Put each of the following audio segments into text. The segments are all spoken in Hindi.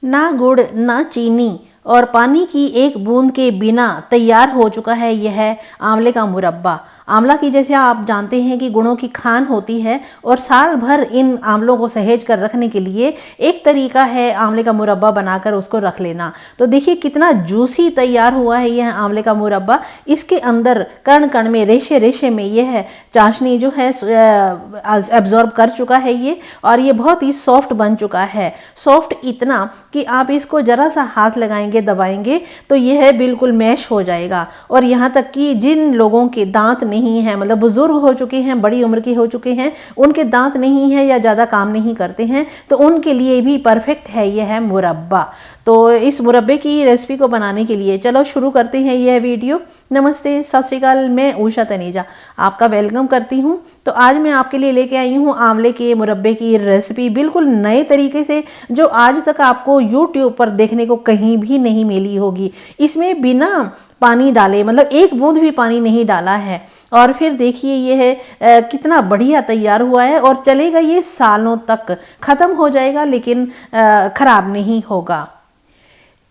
ना गुड़ ना चीनी और पानी की एक बूंद के बिना तैयार हो चुका है यह आंवले का मुरब्बा। आंवला की जैसे आप जानते हैं कि गुणों की खान होती है और साल भर इन आंवलों को सहेज कर रखने के लिए एक तरीका है आंवले का मुरब्बा बनाकर उसको रख लेना। तो देखिए कितना जूसी तैयार हुआ है यह आंवले का मुरब्बा। इसके अंदर कण कण में रेशे रेशे में यह चाशनी जो है एब्जॉर्ब कर चुका है ये, और ये बहुत ही सॉफ्ट बन चुका है। सॉफ्ट इतना कि आप इसको जरा सा हाथ लगाएंगे दबाएंगे तो यह बिल्कुल मैश हो जाएगा। और यहाँ तक कि जिन लोगों के दांत नहीं है, मतलब बुजुर्ग हो चुके हैं, बड़ी उम्र के हो चुके हैं, उनके दांत नहीं है या ज़्यादा काम नहीं करते हैं, तो उनके लिए भी परफेक्ट है यह मुरब्बा। तो इस मुरब्बे की रेसिपी को बनाने के लिए चलो शुरू करते हैं यह वीडियो। नमस्ते, सत श्री अकाल, मैं उषा तनेजा आपका वेलकम करती हूँ। तो आज मैं आपके लिए लेके आई हूँ आंवले के मुरब्बे की रेसिपी बिल्कुल नए तरीके से, जो आज तक आपको यूट्यूब पर देखने को कहीं भी नहीं मिली होगी। इसमें बिना पानी डाले, मतलब एक बूंद भी पानी नहीं डाला है। और फिर देखिए यह कितना बढ़िया तैयार हुआ है और चलेगा ये सालों तक, ख़त्म हो जाएगा लेकिन ख़राब नहीं होगा।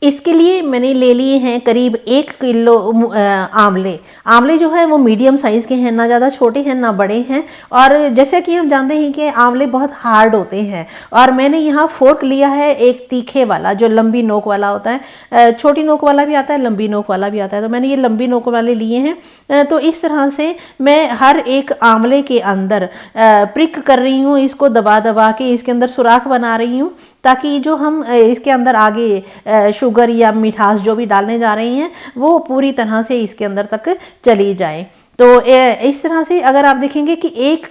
इसके लिए मैंने ले लिए हैं करीब 1 किलो आंवले। आंवले जो है वो मीडियम साइज़ के हैं, ना ज़्यादा छोटे हैं ना बड़े हैं। और जैसे कि हम जानते हैं कि आंवले बहुत हार्ड होते हैं, और मैंने यहाँ फोर्क लिया है एक तीखे वाला, जो लंबी नोक वाला होता है। छोटी नोक वाला भी आता है, लंबी नोक वाला भी आता है, तो मैंने ये लंबी नोक वाले लिए हैं। तो इस तरह से मैं हर एक आंवले के अंदर प्रिक कर रही हूँ, इसको दबा दबा के इसके अंदर सुराख बना रही हूँ, ताकि जो हम इसके अंदर आगे शुगर या मिठास जो भी डालने जा रही हैं वो पूरी तरह से इसके अंदर तक चली जाए। तो इस तरह से अगर आप देखेंगे कि एक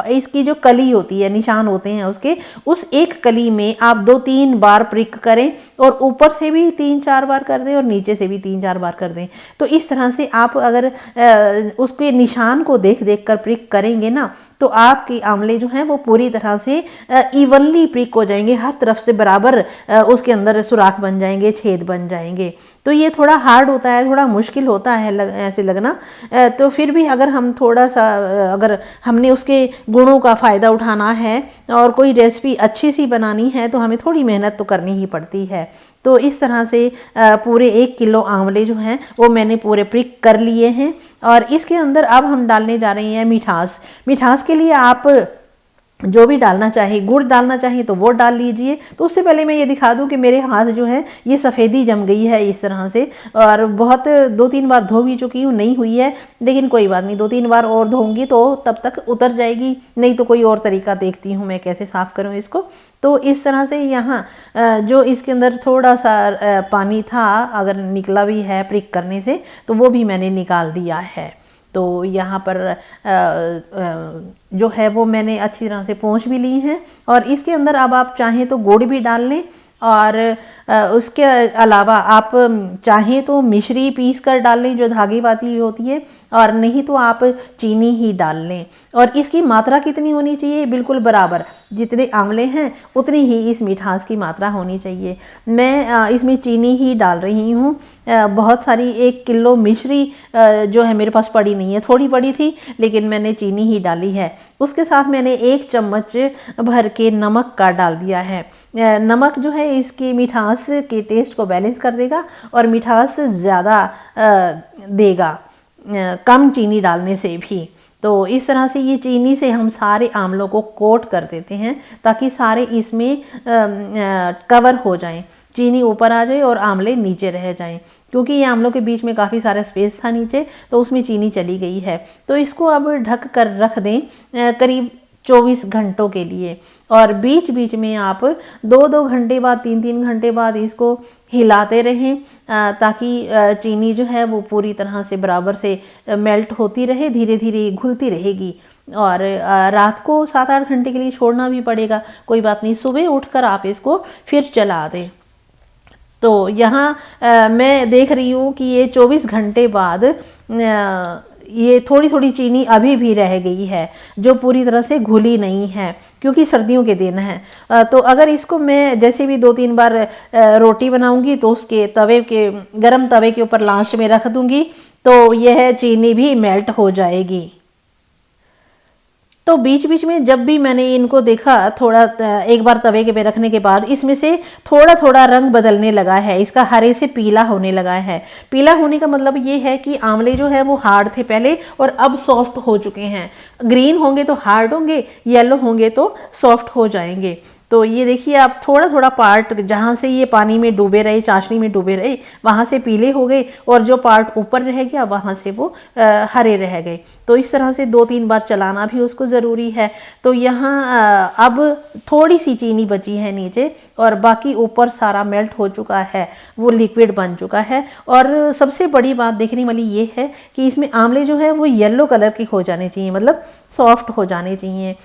इसकी जो कली होती है, निशान होते हैं उसके, उस एक कली में आप 2-3 बार प्रिक करें, और ऊपर से भी 3-4 बार कर दें और नीचे से भी 3-4 बार कर दें। तो इस तरह से आप अगर उसके निशान को देख देख कर प्रिक करेंगे ना, तो आपके आंवले जो हैं वो पूरी तरह से इवनली प्रिक हो जाएंगे, हर तरफ से बराबर उसके अंदर सुराख बन जाएंगे, छेद बन जाएंगे। तो ये थोड़ा हार्ड होता है, थोड़ा मुश्किल होता है ऐसे लगना। तो फिर भी अगर हम थोड़ा सा, अगर हमने उसके गुणों का फ़ायदा उठाना है और कोई रेसिपी अच्छी सी बनानी है तो हमें थोड़ी मेहनत तो करनी ही पड़ती है। तो इस तरह से पूरे 1 किलो आंवले जो हैं वो मैंने पूरे प्रिक कर लिए हैं। और इसके अंदर अब हम डालने जा रहे हैं मिठास। मिठास के लिए आप जो भी डालना चाहिए, गुड़ डालना चाहिए तो वो डाल लीजिए। तो उससे पहले मैं ये दिखा दूं कि मेरे हाथ जो है ये सफ़ेदी जम गई है इस तरह से, और बहुत 2-3 बार धो भी चुकी हूँ, नहीं हुई है, लेकिन कोई बात नहीं, 2-3 बार और धोऊंगी तो तब तक उतर जाएगी। नहीं तो कोई और तरीका देखती हूँ मैं कैसे साफ़ करूँ इसको। तो इस तरह से यहाँ जो इसके अंदर थोड़ा सा पानी था, अगर निकला भी है प्रिक करने से, तो वो भी मैंने निकाल दिया है। तो यहाँ पर जो है वो मैंने अच्छी तरह से पोंछ भी ली हैं। और इसके अंदर अब आप चाहें तो गुड़ भी डाल लें, और उसके अलावा आप चाहें तो मिश्री पीस कर डाल लें जो धागे वाली होती है, और नहीं तो आप चीनी ही डाल लें। और इसकी मात्रा कितनी होनी चाहिए? बिल्कुल बराबर, जितने आंवले हैं उतनी ही इस मिठास की मात्रा होनी चाहिए। मैं इसमें चीनी ही डाल रही हूँ। बहुत सारी 1 किलो मिश्री जो है मेरे पास पड़ी नहीं है, थोड़ी पड़ी थी, लेकिन मैंने चीनी ही डाली है। उसके साथ मैंने 1 चम्मच भर के नमक का डाल दिया है। नमक जो है इसकी मिठास के टेस्ट को बैलेंस कर देगा और मिठास ज़्यादा देगा कम चीनी डालने से भी। तो इस तरह से ये चीनी से हम सारे आंवलों को कोट कर देते हैं ताकि सारे इसमें कवर हो जाएं, चीनी ऊपर आ जाए और आंवले नीचे रह जाएं। क्योंकि ये आंवलों के बीच में काफ़ी सारा स्पेस था नीचे, तो उसमें चीनी चली गई है। तो इसको अब ढक कर रख दें करीब 24 घंटों के लिए। और बीच बीच में आप 2-2 घंटे बाद, 3-3 घंटे बाद इसको हिलाते रहें, ताकि चीनी जो है वो पूरी तरह से बराबर से मेल्ट होती रहे, धीरे धीरे घुलती रहेगी। और रात को 7-8 घंटे के लिए छोड़ना भी पड़ेगा, कोई बात नहीं, सुबह उठकर आप इसको फिर चला दें। तो यहाँ मैं देख रही हूँ कि ये 24 घंटे बाद ये थोड़ी थोड़ी चीनी अभी भी रह गई है, जो पूरी तरह से घुली नहीं है, क्योंकि सर्दियों के दिन है। तो अगर इसको मैं जैसे भी 2-3 बार रोटी बनाऊंगी तो उसके तवे के, गरम तवे के ऊपर लास्ट में रख दूंगी, तो यह चीनी भी मेल्ट हो जाएगी। तो बीच बीच में जब भी मैंने इनको देखा, थोड़ा एक बार तवे के पे रखने के बाद इसमें से थोड़ा थोड़ा रंग बदलने लगा है, इसका हरे से पीला होने लगा है। पीला होने का मतलब ये है कि आंवले जो है वो हार्ड थे पहले और अब सॉफ्ट हो चुके हैं। ग्रीन होंगे तो हार्ड होंगे, येलो होंगे तो सॉफ्ट हो जाएंगे। तो ये देखिए आप थोड़ा थोड़ा पार्ट जहाँ से ये पानी में डूबे रहे, चाशनी में डूबे रहे, वहाँ से पीले हो गए और जो पार्ट ऊपर रह गया वहाँ से वो हरे रह गए। तो इस तरह से 2-3 बार चलाना भी उसको ज़रूरी है। तो यहाँ अब थोड़ी सी चीनी बची है नीचे और बाकी ऊपर सारा मेल्ट हो चुका है, वो लिक्विड बन चुका है। और सबसे बड़ी बात देखने वाली ये है कि इसमें आंवले जो है वो येलो कलर के हो जाने चाहिए, मतलब सॉफ्ट हो जाने चाहिए।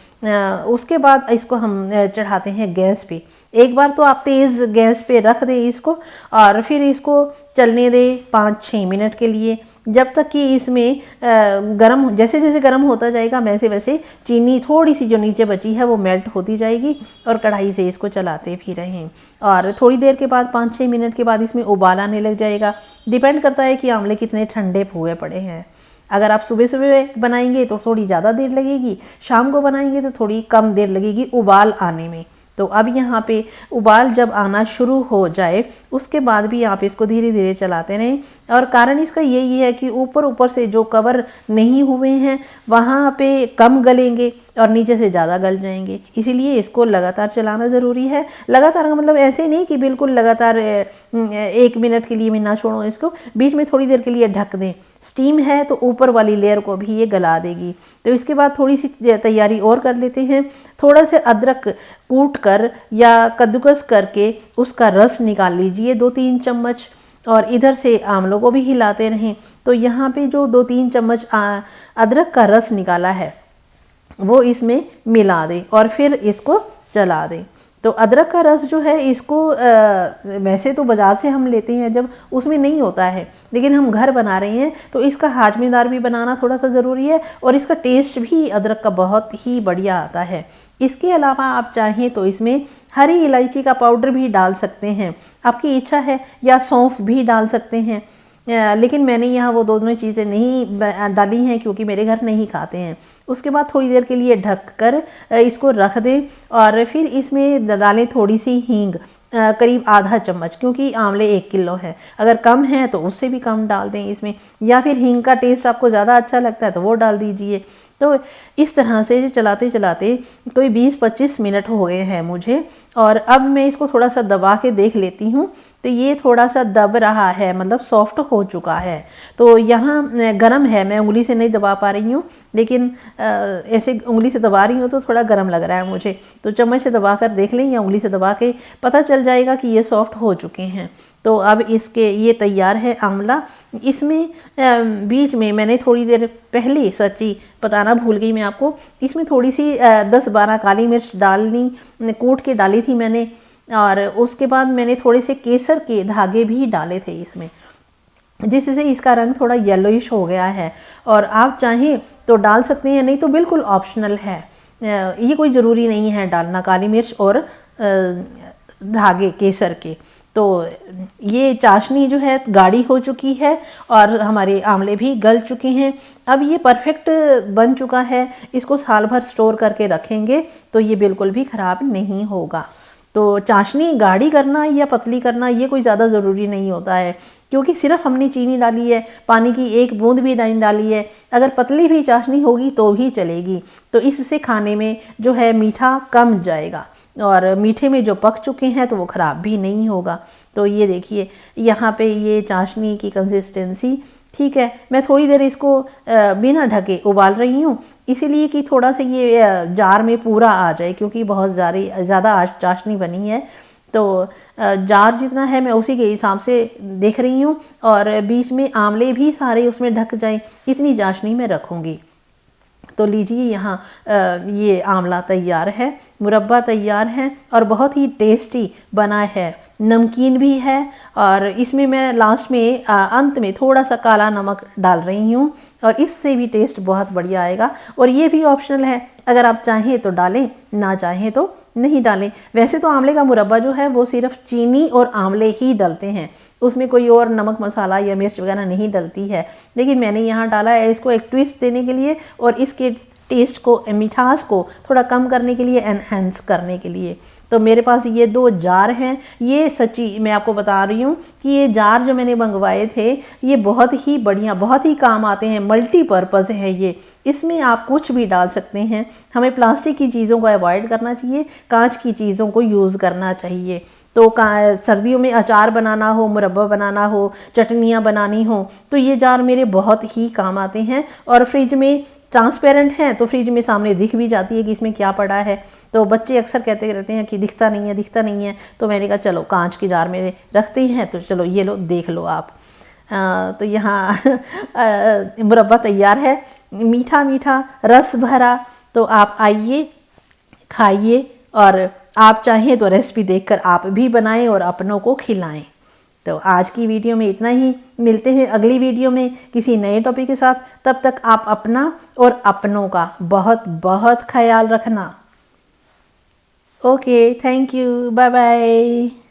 उसके बाद इसको हम चढ़ाते हैं गैस पे। एक बार तो आप तेज़ गैस पे रख दें इसको और फिर इसको चलने दें 5-6 मिनट के लिए, जब तक कि इसमें गर्म, जैसे जैसे गर्म होता जाएगा वैसे वैसे चीनी थोड़ी सी जो नीचे बची है वो मेल्ट होती जाएगी और कढ़ाई से इसको चलाते भी रहें। और थोड़ी देर के बाद 5-6 मिनट के बाद इसमें उबाल आने लग जाएगा। डिपेंड करता है कि आंवले कितने ठंडे हुए पड़े हैं। अगर आप सुबह सुबह बनाएंगे तो थोड़ी ज़्यादा देर लगेगी, शाम को बनाएंगे तो थोड़ी कम देर लगेगी उबाल आने में। तो अब यहाँ पे उबाल जब आना शुरू हो जाए उसके बाद भी आप इसको धीरे धीरे चलाते रहें। और कारण इसका यही है कि ऊपर ऊपर से जो कवर नहीं हुए हैं वहाँ पे कम गलेंगे और नीचे से ज़्यादा गल जाएंगे, इसीलिए इसको लगातार चलाना ज़रूरी है। लगातार का मतलब ऐसे नहीं कि बिल्कुल लगातार 1 मिनट के लिए भी ना छोड़ो इसको, बीच में थोड़ी देर के लिए ढक दें। स्टीम है तो ऊपर वाली लेयर को भी ये गला देगी। तो इसके बाद थोड़ी सी तैयारी और कर लेते हैं। थोड़ा सा अदरक कूट कर या कद्दूकस करके उसका रस निकाल लीजिए 2-3 चम्मच, और इधर से आंवलों को भी हिलाते रहें। तो यहाँ पे जो 2-3 चम्मच अदरक का रस निकाला है वो इसमें मिला दें और फिर इसको चला दें। तो अदरक का रस जो है इसको वैसे तो बाज़ार से हम लेते हैं जब, उसमें नहीं होता है, लेकिन हम घर बना रहे हैं तो इसका हाजमेदार भी बनाना थोड़ा सा ज़रूरी है और इसका टेस्ट भी अदरक का बहुत ही बढ़िया आता है। इसके अलावा आप चाहें तो इसमें हरी इलायची का पाउडर भी डाल सकते हैं, आपकी इच्छा है, या सौंफ भी डाल सकते हैं। लेकिन मैंने यहाँ वो दोनों चीज़ें नहीं डाली हैं क्योंकि मेरे घर नहीं खाते हैं। उसके बाद थोड़ी देर के लिए ढक कर इसको रख दें और फिर इसमें डालें थोड़ी सी हींग, करीब आधा चम्मच, क्योंकि आंवले 1 किलो है। अगर कम है तो उससे भी कम डाल दें इसमें, या फिर हींग का टेस्ट आपको ज़्यादा अच्छा लगता है तो वो डाल दीजिए। तो इस तरह से चलाते चलाते कोई 20-25 मिनट हो गए हैं मुझे, और अब मैं इसको थोड़ा सा दबा के देख लेती हूँ। तो ये थोड़ा सा दब रहा है, मतलब सॉफ्ट हो चुका है। तो यहाँ गरम है, मैं उंगली से नहीं दबा पा रही हूँ, लेकिन ऐसे उंगली से दबा रही हूँ तो थोड़ा गरम लग रहा है मुझे। तो चम्मच से दबा कर देख लें या उंगली से दबा के पता चल जाएगा कि ये सॉफ्ट हो चुके हैं। तो अब इसके ये तैयार है आंवला। इसमें बीच में मैंने थोड़ी देर पहले, सच्ची बताना भूल गई मैं आपको, इसमें थोड़ी सी 10-12 काली मिर्च डालनी, कूट के डाली थी मैंने, और उसके बाद मैंने थोड़े से केसर के धागे भी डाले थे इसमें, जिससे इसका रंग थोड़ा येलोइश हो गया है। और आप चाहें तो डाल सकते हैं, नहीं तो बिल्कुल ऑप्शनल है, ये कोई ज़रूरी नहीं है डालना काली मिर्च और धागे केसर के। तो ये चाशनी जो है गाढ़ी हो चुकी है और हमारे आंवले भी गल चुके हैं। अब ये परफेक्ट बन चुका है, इसको साल भर स्टोर करके रखेंगे तो ये बिल्कुल भी ख़राब नहीं होगा। तो चाशनी गाढ़ी करना या पतली करना ये कोई ज़्यादा ज़रूरी नहीं होता है, क्योंकि सिर्फ हमने चीनी डाली है, पानी की 1 बूंद भी नहीं डाली है। अगर पतली भी चाशनी होगी तो भी चलेगी। तो इससे खाने में जो है मीठा कम जाएगा, और मीठे में जो पक चुके हैं तो वो ख़राब भी नहीं होगा। तो ये देखिए यहाँ पे ये चाशनी की कंसिस्टेंसी ठीक है। मैं थोड़ी देर इसको बिना ढके उबाल रही हूँ, इसीलिए कि थोड़ा सा ये जार में पूरा आ जाए, क्योंकि बहुत ज़्यादा चाशनी बनी है। तो जार जितना है मैं उसी के हिसाब से देख रही हूँ, और बीच में आंवले भी सारे उसमें ढक जाएं, इतनी चाशनी मैं रखूँगी। तो लीजिए यहाँ ये आंवला तैयार है, मुरब्बा तैयार है और बहुत ही टेस्टी बना है, नमकीन भी है। और इसमें मैं लास्ट में अंत में थोड़ा सा काला नमक डाल रही हूँ, और इससे भी टेस्ट बहुत बढ़िया आएगा। और ये भी ऑप्शनल है, अगर आप चाहें तो डालें, ना चाहें तो नहीं डालें। वैसे तो आंवले का मुरब्बा जो है वो सिर्फ चीनी और आंवले ही डलते हैं, उसमें कोई और नमक मसाला या मिर्च वगैरह नहीं डलती है, लेकिन मैंने यहाँ डाला है इसको एक ट्विस्ट देने के लिए और इसके टेस्ट को, मिठास को थोड़ा कम करने के लिए, एनहेंस करने के लिए। तो मेरे पास ये 2 जार हैं। ये सच्ची मैं आपको बता रही हूँ कि ये जार जो मैंने मंगवाए थे ये बहुत ही बढ़िया, बहुत ही काम आते हैं, मल्टीपर्पज़ है ये। इसमें आप कुछ भी डाल सकते हैं। हमें प्लास्टिक की चीज़ों को अवॉइड करना चाहिए, कांच की चीज़ों को यूज़ करना चाहिए। तो सर्दियों में अचार बनाना हो, मुरब्बा बनाना हो, चटनियाँ बनानी हो, तो ये जार मेरे बहुत ही काम आते हैं। और फ्रिज में ट्रांसपेरेंट है तो फ्रिज में सामने दिख भी जाती है कि इसमें क्या पड़ा है। तो बच्चे अक्सर कहते रहते हैं कि दिखता नहीं है, दिखता नहीं है। तो मैंने कहा चलो कांच के जार में रखते हैं, तो चलो ये लो, देख लो आप। तो यहाँ मुरब्बा तैयार है, मीठा मीठा रस भरा। तो आप आइए, खाइए, और आप चाहें तो रेसिपी देखकर आप भी बनाएं और अपनों को खिलाएं। तो आज की वीडियो में इतना ही। मिलते हैं अगली वीडियो में किसी नए टॉपिक के साथ। तब तक आप अपना और अपनों का बहुत बहुत ख्याल रखना। Okay, thank you, bye bye.